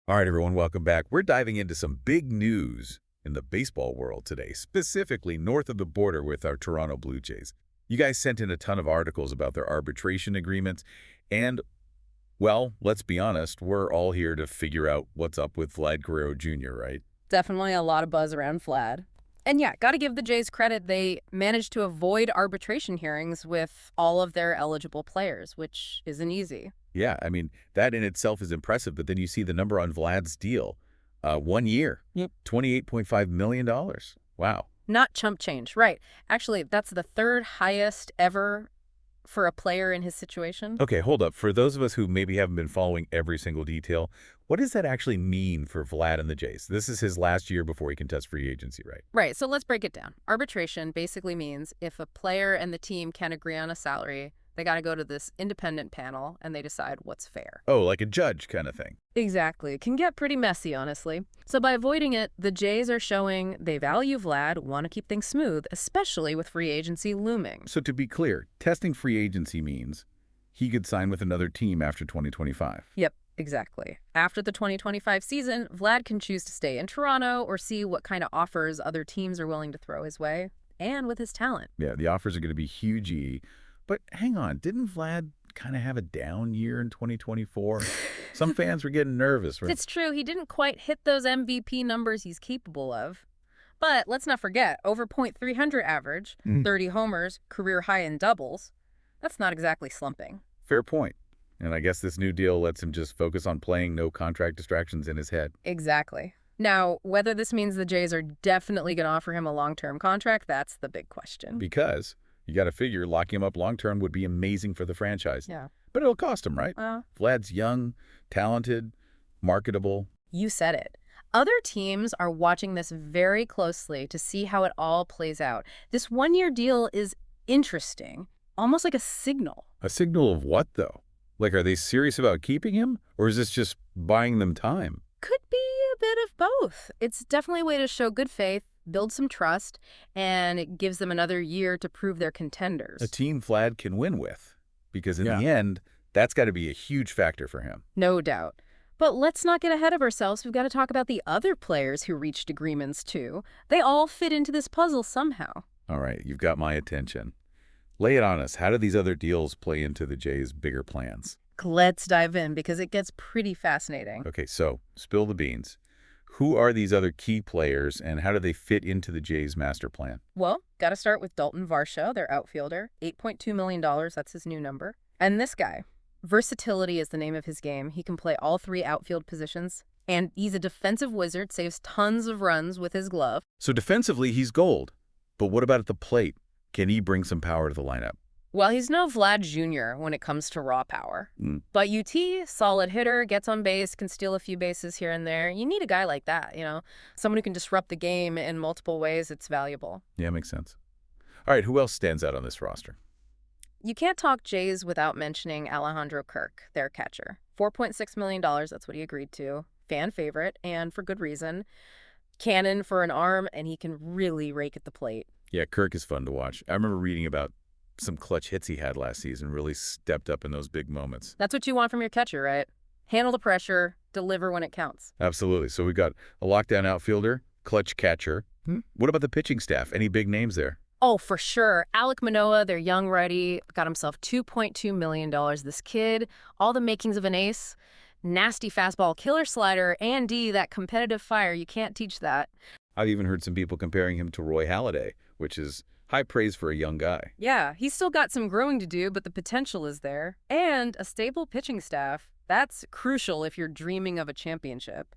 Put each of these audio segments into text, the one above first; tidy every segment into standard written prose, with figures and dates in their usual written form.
All right, everyone, welcome back. We're diving into some big news in the baseball world today, specifically north of the border with our Toronto Blue Jays. You guys sent in a ton of articles about their arbitration agreements, and, well, let's be honest, we're all here to figure out what's up with Vlad Guerrero Jr., right? Definitely a lot of buzz around Vlad. And yeah, got to give the Jays credit. They managed to avoid arbitration hearings with all of their eligible players, which isn't easy. Yeah, I mean, that in itself is impressive, but then you see the number on Vlad's deal. 1 year, Yep. $28.5 million. Wow. Not chump change, right. Actually, that's the third highest ever for a player in his situation. Okay, hold up. For those of us who maybe haven't been following every single detail, what does that actually mean for Vlad and the Jays? This is his last year before he can test free agency, right? Right, so let's break it down. Arbitration basically means if a player and the team can't agree on a salary, they got to go to this independent panel and they decide what's fair. Oh, like a judge kind of thing. Exactly. It can get pretty messy, honestly. So by avoiding it, the Jays are showing they value Vlad, want to keep things smooth, especially with free agency looming. So to be clear, testing free agency means he could sign with another team after 2025. Yep, exactly. After the 2025 season, Vlad can choose to stay in Toronto or see what kind of offers other teams are willing to throw his way, and with his talent. Yeah, the offers are going to be huge. But hang on, didn't Vlad kind of have a down year in 2024? Some fans were getting nervous, right? It's true, he didn't quite hit those MVP numbers he's capable of. But let's not forget, over .300 average, 30 homers, career high in doubles. That's not exactly slumping. Fair point. And I guess this new deal lets him just focus on playing, no contract distractions in his head. Exactly. Now, whether this means the Jays are definitely going to offer him a long-term contract, that's the big question. Because you got to figure locking him up long-term would be amazing for the franchise. Yeah. But it'll cost him, right? Well, Vlad's young, talented, marketable. you said it. Other teams are watching this very closely to see how it all plays out. This one-year deal is interesting, almost like a signal. A signal of what, though? Like, are they serious about keeping him? Or is this just buying them time? Could be a bit of both. It's definitely a way to show good faith, build some trust, and it gives them another year to prove they're contenders. A team Vlad can win with. Because in the end, that's got to be a huge factor for him. No doubt. But let's not get ahead of ourselves. We've got to talk about the other players who reached agreements, too. They all fit into this puzzle somehow. All right, you've got my attention. Lay it on us. How do these other deals play into the Jays' bigger plans? Let's dive in because it gets pretty fascinating. Okay, so spill the beans. Who are these other key players, and how do they fit into the Jays' master plan? Well, got to start with Dalton Varsho, their outfielder. $8.2 million, that's his new number. And this guy, versatility is the name of his game. He can play all three outfield positions, and he's a defensive wizard, saves tons of runs with his glove. So defensively, he's gold. But what about at the plate? Can he bring some power to the lineup? Well, he's no Vlad Jr. when it comes to raw power. But UT, solid hitter, gets on base, can steal a few bases here and there. You need a guy like that, Someone who can disrupt the game in multiple ways. It's valuable. Yeah, makes sense. All right, who else stands out on this roster? You can't talk Jays without mentioning Alejandro Kirk, their catcher. $4.6 million, that's what he agreed to. Fan favorite, and for good reason. Cannon for an arm, and he can really rake at the plate. Yeah, Kirk is fun to watch. I remember reading about some clutch hits he had last season, really stepped up in those big moments. That's what you want from your catcher, right? Handle the pressure, deliver when it counts. Absolutely. So we got a lockdown outfielder, clutch catcher. What about the pitching staff? Any big names there? Oh, for sure. Alek Manoah, their young righty, got himself $2.2 million. This kid, all the makings of an ace. Nasty fastball, killer slider, and D, that competitive fire. You can't teach that. I've even heard some people comparing him to Roy Halladay, which is high praise for a young guy. Yeah, he's still got some growing to do, but the potential is there. And a stable pitching staff. That's crucial if you're dreaming of a championship.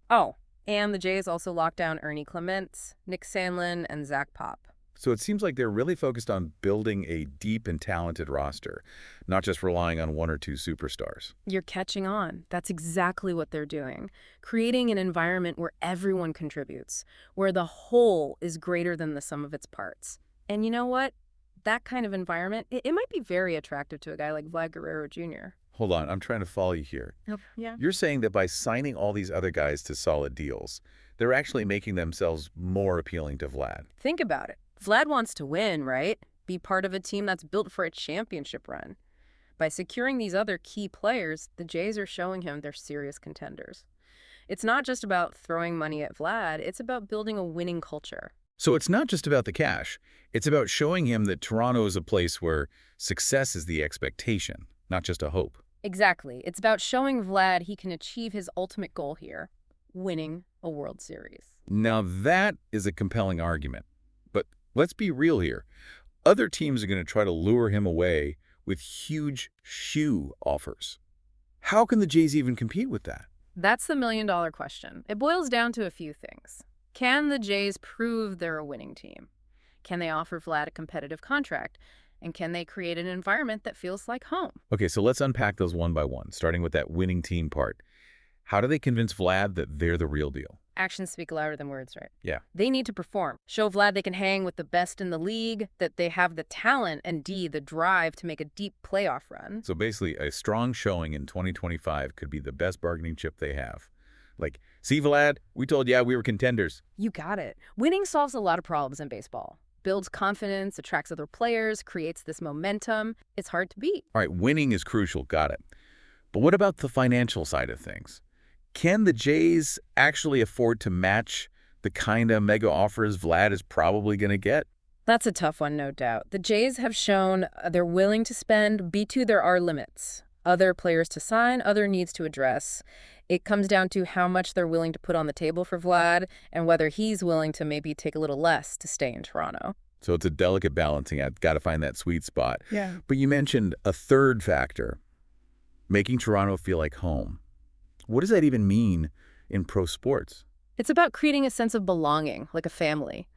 Oh, and the Jays also locked down Ernie Clements, Nick Sandlin, and Zach Pop. So it seems like they're really focused on building a deep and talented roster, not just relying on one or two superstars. You're catching on. That's exactly what they're doing. Creating an environment where everyone contributes, where the whole is greater than the sum of its parts. And you know what? That kind of environment, it might be very attractive to a guy like Vlad Guerrero Jr. Hold on, I'm trying to follow you here. Yeah. You're saying that by signing all these other guys to solid deals, they're actually making themselves more appealing to Vlad. Think about it. Vlad wants to win, right? Be part of a team that's built for a championship run. By securing these other key players, the Jays are showing him they're serious contenders. It's not just about throwing money at Vlad, it's about building a winning culture. So it's not just about the cash. It's about showing him that Toronto is a place where success is the expectation, not just a hope. Exactly. It's about showing Vlad he can achieve his ultimate goal here, winning a World Series. Now that is a compelling argument. But let's be real here. Other teams are going to try to lure him away with huge shoe offers. How can the Jays even compete with that? That's the million-dollar question. It boils down to a few things. Can the Jays prove they're a winning team? Can they offer Vlad a competitive contract? And can they create an environment that feels like home? Okay, so let's unpack those one by one, starting with that winning team part. How do they convince Vlad that they're the real deal? Actions speak louder than words, right? Yeah. They need to perform. Show Vlad they can hang with the best in the league, that they have the talent and the drive to make a deep playoff run. So basically, a strong showing in 2025 could be the best bargaining chip they have. Like, see, Vlad, we told you we were contenders. You got it. Winning solves a lot of problems in baseball. Builds confidence, attracts other players, creates this momentum. It's hard to beat. All right, winning is crucial, got it. But what about the financial side of things? Can the Jays actually afford to match the kind of mega offers Vlad is probably going to get? That's a tough one, no doubt. The Jays have shown they're willing to spend. B2, there are limits. Other players to sign, other needs to address. It comes down to how much they're willing to put on the table for Vlad and whether he's willing to maybe take a little less to stay in Toronto. So it's a delicate balancing act. Got to find that sweet spot. Yeah. But you mentioned a third factor, making Toronto feel like home. What does that even mean in pro sports? It's about creating a sense of belonging, like a family.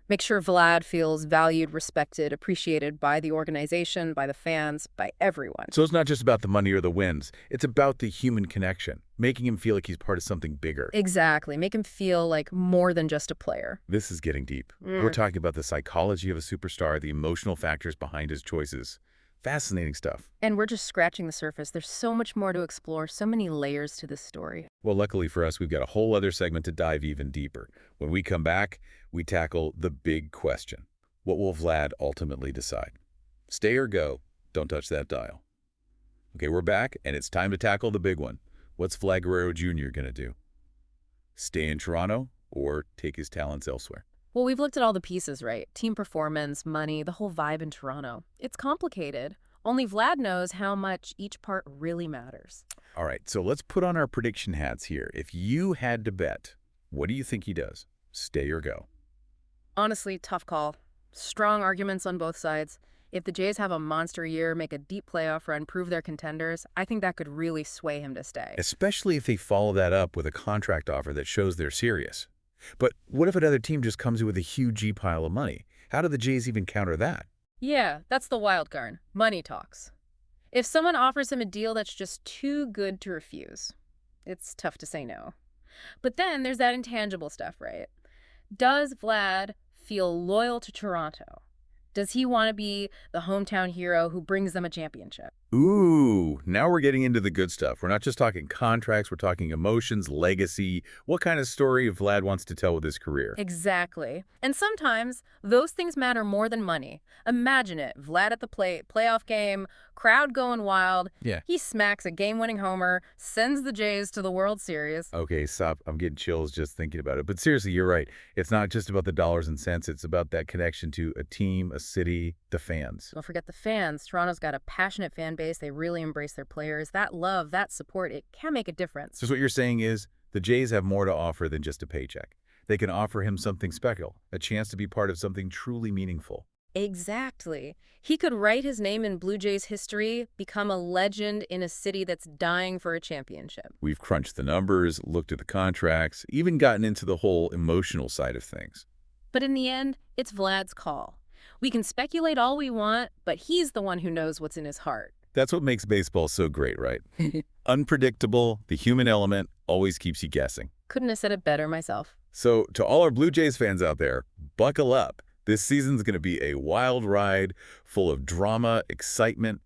Make sure Vlad feels valued, respected, appreciated by the organization, by the fans, by everyone. So it's not just about the money or the wins. It's about the human connection, making him feel like he's part of something bigger. Exactly. Make him feel like more than just a player. This is getting deep. We're talking about the psychology of a superstar, the emotional factors behind his choices. Fascinating stuff. And we're just scratching the surface. There's so much more to explore, so many layers to this story. Well, luckily for us, we've got a whole other segment to dive even deeper. When we come back, we tackle the big question. What will Vlad ultimately decide? Stay or go? Don't touch that dial. Okay, we're back, and it's time to tackle the big one. What's Vlad Guerrero Jr. going to do? Stay in Toronto or take his talents elsewhere? Well, we've looked at all the pieces, right? Team performance, money, the whole vibe in Toronto. It's complicated. Only Vlad knows how much each part really matters. All right, so let's put on our prediction hats here. If you had to bet, what do you think he does? Stay or go? Honestly, tough call. Strong arguments on both sides. If the Jays have a monster year, make a deep playoff run, prove they're contenders, I think that could really sway him to stay. Especially if they follow that up with a contract offer that shows they're serious. But what if another team just comes in with a huge pile of money? How do the Jays even counter that? Yeah, that's the wild card. Money talks. If someone offers him a deal that's just too good to refuse, it's tough to say no. But then there's that intangible stuff, right? Does Vlad feel loyal to Toronto? Does he want to be the hometown hero who brings them a championship? Ooh, now we're getting into the good stuff. We're not just talking contracts, we're talking emotions, legacy. What kind of story Vlad wants to tell with his career? Exactly. And sometimes those things matter more than money. Imagine it. Vlad at the plate, playoff game, crowd going wild. Yeah. He smacks a game-winning homer, sends the Jays to the World Series. Okay, stop. I'm getting chills just thinking about it. But seriously, you're right. It's not just about the dollars and cents. It's about that connection to a team, a city, the fans. Don't forget the fans. Toronto's got a passionate fan base. They really embrace their players. That love, that support, it can make a difference. So what you're saying is the Jays have more to offer than just a paycheck. They can offer him something special, a chance to be part of something truly meaningful. Exactly. He could write his name in Blue Jays history, become a legend in a city that's dying for a championship. We've crunched the numbers, looked at the contracts, even gotten into the whole emotional side of things. But in the end, it's Vlad's call. We can speculate all we want, but he's the one who knows what's in his heart. That's what makes baseball so great, right? Unpredictable, the human element always keeps you guessing. Couldn't have said it better myself. So to all our Blue Jays fans out there, buckle up. This season's going to be a wild ride full of drama, excitement,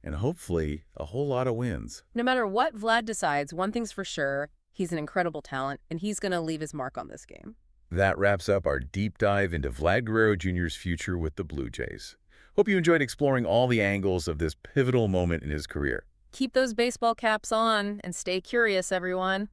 and hopefully a whole lot of wins. No matter what Vlad decides, one thing's for sure, he's an incredible talent, and he's going to leave his mark on this game. That wraps up our deep dive into Vlad Guerrero Jr.'s future with the Blue Jays. Hope you enjoyed exploring all the angles of this pivotal moment in his career. Keep those baseball caps on and stay curious, everyone.